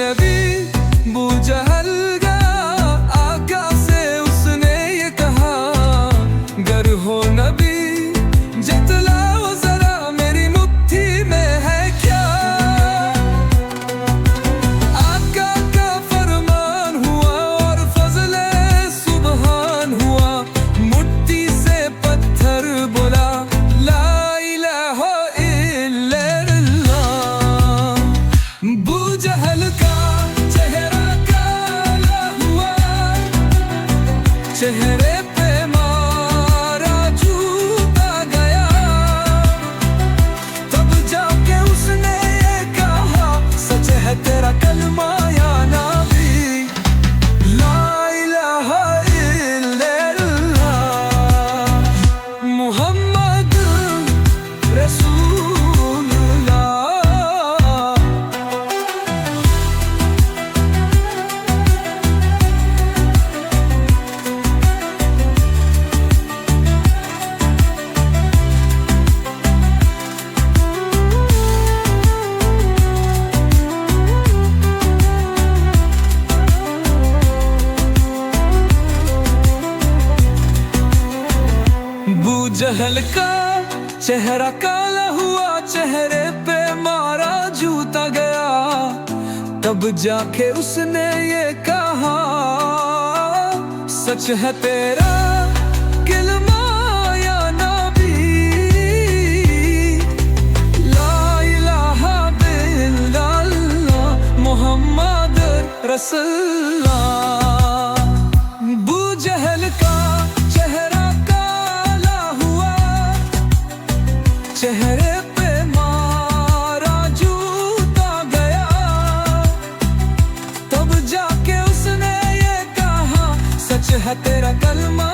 नबी बू जहल का आका से उसने ये कहा गर हो नबी जतलाओ जरा मेरी मुट्ठी में है क्या आका का फरमान हुआ और फजले सुबहान हुआ मुट्ठी से पत्थर बोला ला इलाहा इल्लल्लाह बू जहल का चेहरे पे मारा जूता गया तब जाके उसने ये कहा सच है तेरा कलमा या नबी ला इलाहा इल्लल्लाह मुहम्मद रसूलुल्लाह बू जहल का चेहरा काला हुआ चेहरे पे मारा जूता गया तब जाके उसने ये कहा सच है तेरा कलमा या नबी ला इलाहा इल्लल्लाह मुहम्मद रसूलुल्लाह बू जहल का चेहरे पे मारा जूता गया तब जाके उसने ये कहा सच है तेरा कलमा